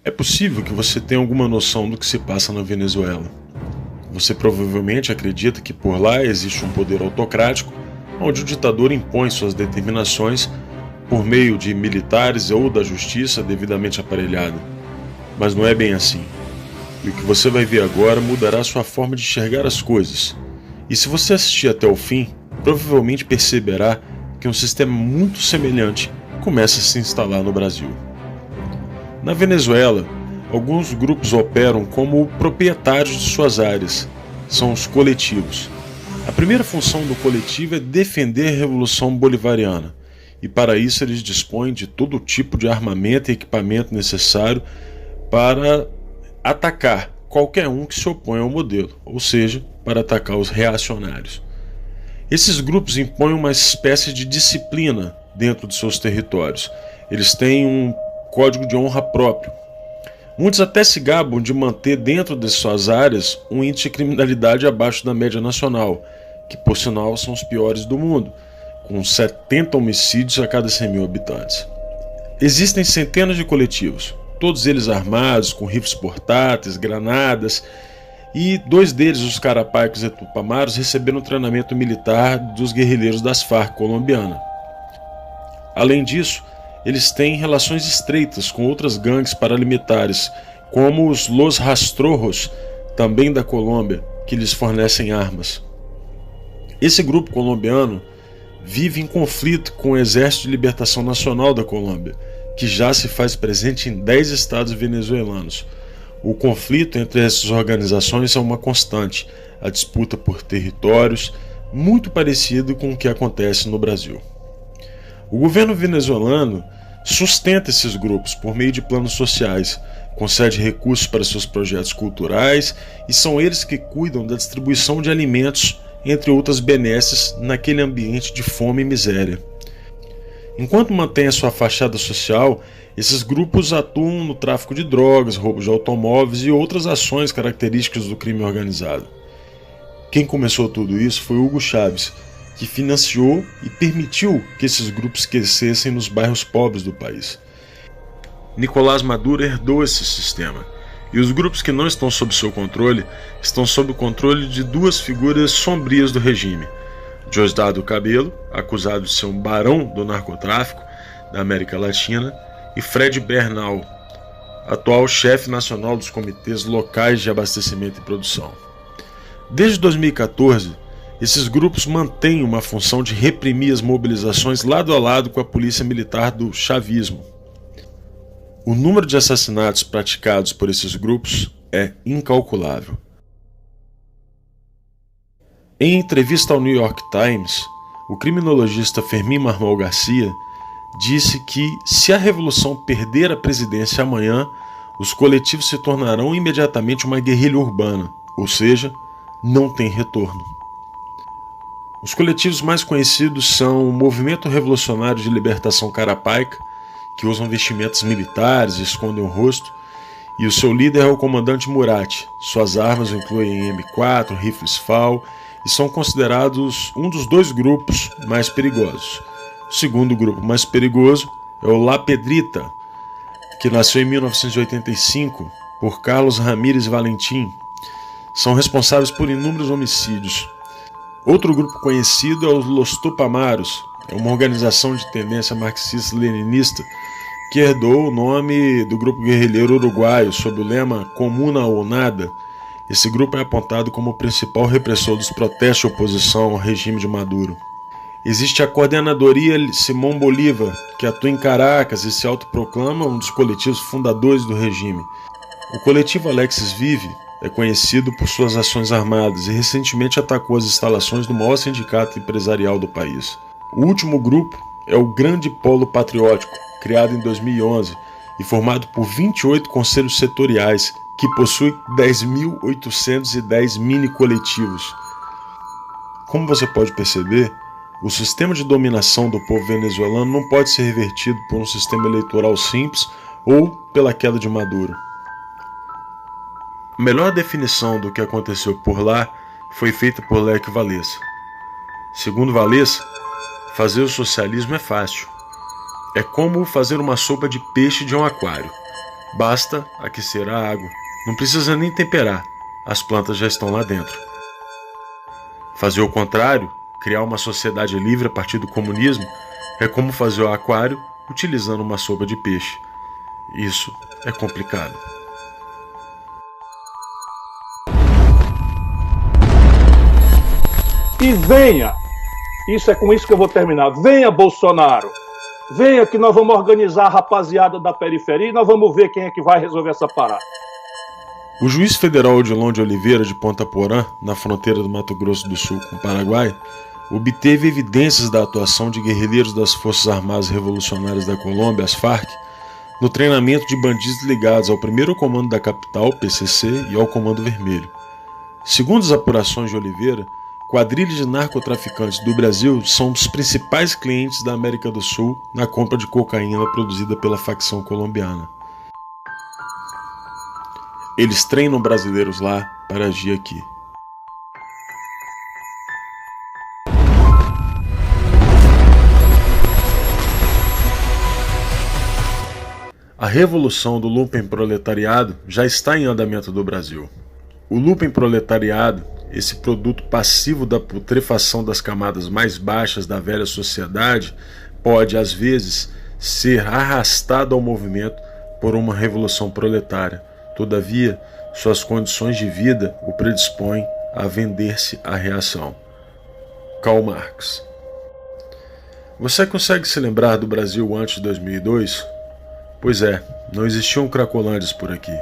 É possível que você tenha alguma noção do que se passa na Venezuela. Você provavelmente acredita que por lá existe um poder autocrático, onde o ditador impõe suas determinações por meio de militares ou da justiça devidamente aparelhada. Mas não é bem assim. E o que você vai ver agora mudará sua forma de enxergar as coisas. E se você assistir até o fim, provavelmente perceberá que um sistema muito semelhante começa a se instalar no Brasil. Na Venezuela, alguns grupos operam como proprietários de suas áreas. São os coletivos. A primeira função do coletivo é defender a Revolução Bolivariana, e para isso eles dispõem de todo tipo de armamento e equipamento necessário para atacar qualquer um que se opõe ao modelo, ou seja, para atacar os reacionários. Esses grupos impõem uma espécie de disciplina dentro de seus territórios. Eles têm um código de honra próprio. Muitos até se gabam de manter dentro de suas áreas um índice de criminalidade abaixo da média nacional, que por sinal são os piores do mundo, com 70 homicídios a cada 100 mil habitantes. Existem centenas de coletivos, todos eles armados com rifles portáteis, granadas, e 2 deles, os Carapaicos e Tupamaros, receberam treinamento militar dos guerrilheiros das Farc colombiana. Além disso, eles têm relações estreitas com outras gangues paramilitares, como os Los Rastrojos, também da Colômbia, que lhes fornecem armas. Esse grupo colombiano vive em conflito com o Exército de Libertação Nacional da Colômbia, que já se faz presente em 10 estados venezuelanos. O conflito entre essas organizações é uma constante, a disputa por territórios, muito parecido com o que acontece no Brasil. O governo venezuelano sustenta esses grupos por meio de planos sociais, concede recursos para seus projetos culturais e são eles que cuidam da distribuição de alimentos, entre outras benesses, naquele ambiente de fome e miséria. Enquanto mantém a sua fachada social, esses grupos atuam no tráfico de drogas, roubo de automóveis e outras ações características do crime organizado. Quem começou tudo isso foi Hugo Chávez, que financiou e permitiu que esses grupos crescessem nos bairros pobres do país. Nicolás Maduro herdou esse sistema, e os grupos que não estão sob seu controle estão sob o controle de 2 figuras sombrias do regime: Diosdado Cabello, acusado de ser um barão do narcotráfico da América Latina, e Fred Bernal, atual chefe nacional dos comitês locais de abastecimento e produção. Desde 2014, esses grupos mantêm uma função de reprimir as mobilizações lado a lado com a polícia militar do chavismo. O número de assassinatos praticados por esses grupos é incalculável. Em entrevista ao New York Times, o criminologista Fermín Marmol Garcia disse que, se a revolução perder a presidência amanhã, os coletivos se tornarão imediatamente uma guerrilha urbana, ou seja, não tem retorno. Os coletivos mais conhecidos são o Movimento Revolucionário de Libertação Carapaica, que usam vestimentas militares e escondem o rosto, e o seu líder é o comandante Murat. Suas armas incluem M4, rifles FAL, e são considerados um dos 2 grupos mais perigosos. O segundo grupo mais perigoso é o La Pedrita, que nasceu em 1985 por Carlos Ramírez Valentim. São responsáveis por inúmeros homicídios. Outro grupo conhecido é os Los Tupamaros, é uma organização de tendência marxista-leninista que herdou o nome do grupo guerrilheiro uruguaio sob o lema Comuna ou Nada. Esse grupo é apontado como o principal repressor dos protestos de oposição ao regime de Maduro. Existe a Coordenadoria Simón Bolívar, que atua em Caracas e se autoproclama um dos coletivos fundadores do regime. O coletivo Alexis Vive é conhecido por suas ações armadas e recentemente atacou as instalações do maior sindicato empresarial do país. O último grupo é o Grande Polo Patriótico, criado em 2011 e formado por 28 conselhos setoriais, que possui 10.810 mini-coletivos. Como você pode perceber, o sistema de dominação do povo venezuelano não pode ser revertido por um sistema eleitoral simples ou pela queda de Maduro. A melhor definição do que aconteceu por lá foi feita por Lech Walesa. Segundo Walesa, fazer o socialismo é fácil. É como fazer uma sopa de peixe de um aquário. Basta aquecer a água, não precisa nem temperar, as plantas já estão lá dentro. Fazer o contrário, criar uma sociedade livre a partir do comunismo, é como fazer o aquário utilizando uma sopa de peixe. Isso é complicado. E venha, isso é com isso que eu vou terminar, venha Bolsonaro, venha que nós vamos organizar a rapaziada da periferia e nós vamos ver quem é que vai resolver essa parada. O juiz federal Odilon de Oliveira de Ponta Porã, na fronteira do Mato Grosso do Sul com o Paraguai, obteve evidências da atuação de guerrilheiros das Forças Armadas Revolucionárias da Colômbia, as FARC, no treinamento de bandidos ligados ao 1º Comando da Capital, PCC, e ao Comando Vermelho. Segundo as apurações de Oliveira, quadrilhas de narcotraficantes do Brasil são os principais clientes da América do Sul na compra de cocaína produzida pela facção colombiana. Eles treinam brasileiros lá para agir aqui. A revolução do lumpenproletariado já está em andamento no Brasil. O lumpenproletariado, esse produto passivo da putrefação das camadas mais baixas da velha sociedade, pode, às vezes, ser arrastado ao movimento por uma revolução proletária. Todavia, suas condições de vida o predispõem a vender-se à reação. Karl Marx. Você consegue se lembrar do Brasil antes de 2002? Pois é, não existiam cracolândias por aqui.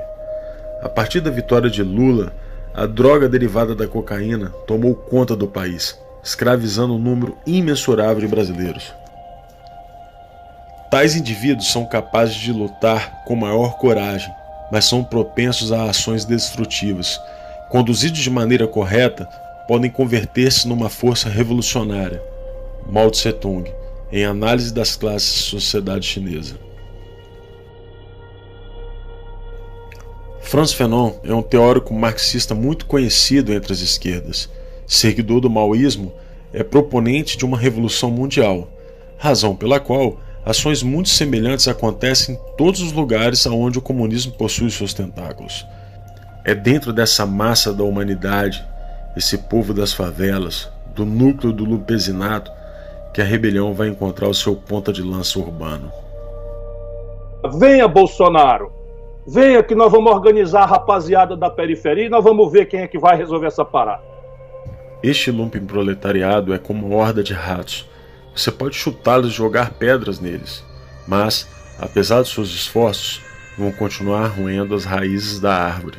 A partir da vitória de Lula, a droga derivada da cocaína tomou conta do país, escravizando um número imensurável de brasileiros. Tais indivíduos são capazes de lutar com maior coragem, mas são propensos a ações destrutivas. Conduzidos de maneira correta, podem converter-se numa força revolucionária. Mao Tse-tung, em Análise das Classes e Sociedade Chinesa. Frantz Fanon é um teórico marxista muito conhecido entre as esquerdas. Seguidor do maoísmo, é proponente de uma revolução mundial, razão pela qual ações muito semelhantes acontecem em todos os lugares onde o comunismo possui seus tentáculos. É dentro dessa massa da humanidade, esse povo das favelas, do núcleo do lumpesinato, que a rebelião vai encontrar o seu ponta de lança urbano. Venha Bolsonaro, venha que nós vamos organizar a rapaziada da periferia e nós vamos ver quem é que vai resolver essa parada. Este lumpenproletariado é como uma horda de ratos. Você pode chutá-los e jogar pedras neles, mas, apesar de seus esforços, vão continuar roendo as raízes da árvore.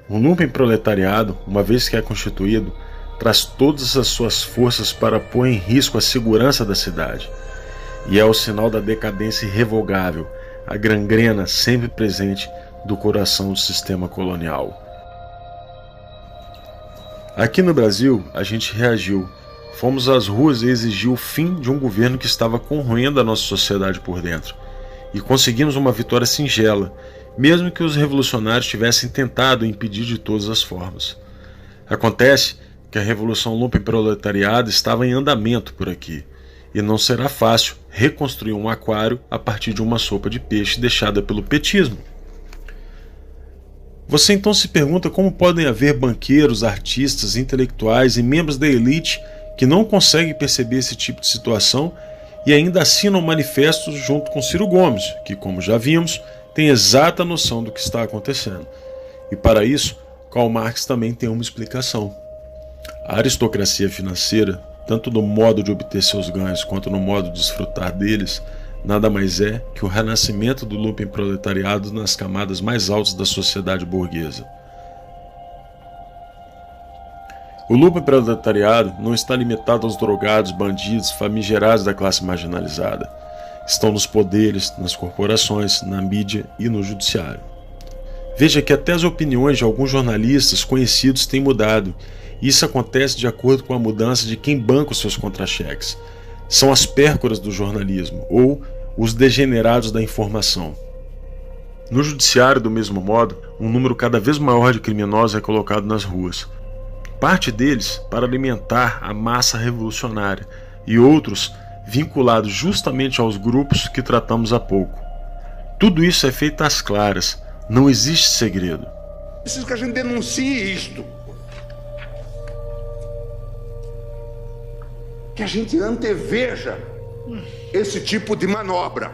O lumpenproletariado, uma vez que é constituído, traz todas as suas forças para pôr em risco a segurança da cidade. E é o sinal da decadência irrevogável, a gangrena sempre presente do coração do sistema colonial. Aqui no Brasil, a gente reagiu. Fomos às ruas e exigiu o fim de um governo que estava corroendo a nossa sociedade por dentro. E conseguimos uma vitória singela, mesmo que os revolucionários tivessem tentado impedir de todas as formas. Acontece que a revolução lumpenproletariada estava em andamento por aqui, e não será fácil reconstruir um aquário a partir de uma sopa de peixe deixada pelo petismo. Você então se pergunta como podem haver banqueiros, artistas, intelectuais e membros da elite que não conseguem perceber esse tipo de situação e ainda assinam manifestos junto com Ciro Gomes, que, como já vimos, tem exata noção do que está acontecendo. E para isso, Karl Marx também tem uma explicação. A aristocracia financeira, tanto no modo de obter seus ganhos quanto no modo de desfrutar deles, nada mais é que o renascimento do lumpenproletariado nas camadas mais altas da sociedade burguesa. O lumpenproletariado não está limitado aos drogados, bandidos, famigerados da classe marginalizada. Estão nos poderes, nas corporações, na mídia e no judiciário. Veja que até as opiniões de alguns jornalistas conhecidos têm mudado. E isso acontece de acordo com a mudança de quem banca os seus contra-cheques. São as pércoras do jornalismo, ou os degenerados da informação. No judiciário, do mesmo modo, um número cada vez maior de criminosos é colocado nas ruas. Parte deles para alimentar a massa revolucionária, e outros vinculados justamente aos grupos que tratamos há pouco. Tudo isso é feito às claras, não existe segredo. Preciso que a gente denuncie isto. Que a gente anteveja esse tipo de manobra.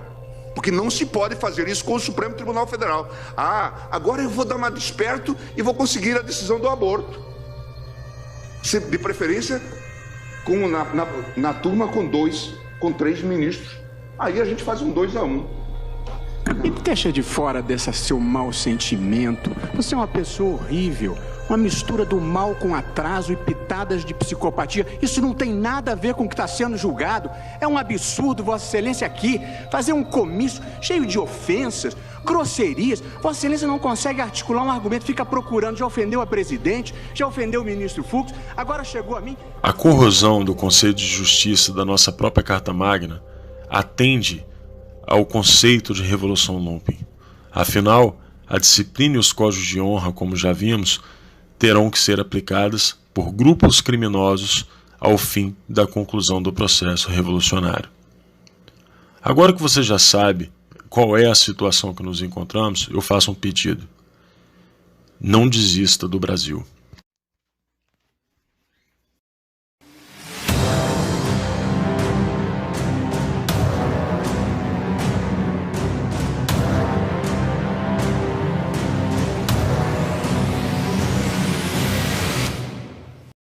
Porque não se pode fazer isso com o Supremo Tribunal Federal. Agora eu vou dar uma desperto e vou conseguir a decisão do aborto. De preferência, na turma com 3 ministros. Aí a gente faz um 2-1. E deixa de fora desse seu mau sentimento. Você é uma pessoa horrível. Uma mistura do mal com atraso e pitadas de psicopatia. Isso não tem nada a ver com o que está sendo julgado. É um absurdo, Vossa Excelência, aqui fazer um comício cheio de ofensas, grosserias. Vossa Excelência não consegue articular um argumento, fica procurando. Já ofendeu a presidente, já ofendeu o ministro Fux, agora chegou a mim. A corrosão do Conselho de Justiça da nossa própria Carta Magna atende ao conceito de Revolução Lumpen. Afinal, a disciplina e os códigos de honra, como já vimos, terão que ser aplicadas por grupos criminosos ao fim da conclusão do processo revolucionário. Agora que você já sabe qual é a situação que nos encontramos, eu faço um pedido. Não desista do Brasil.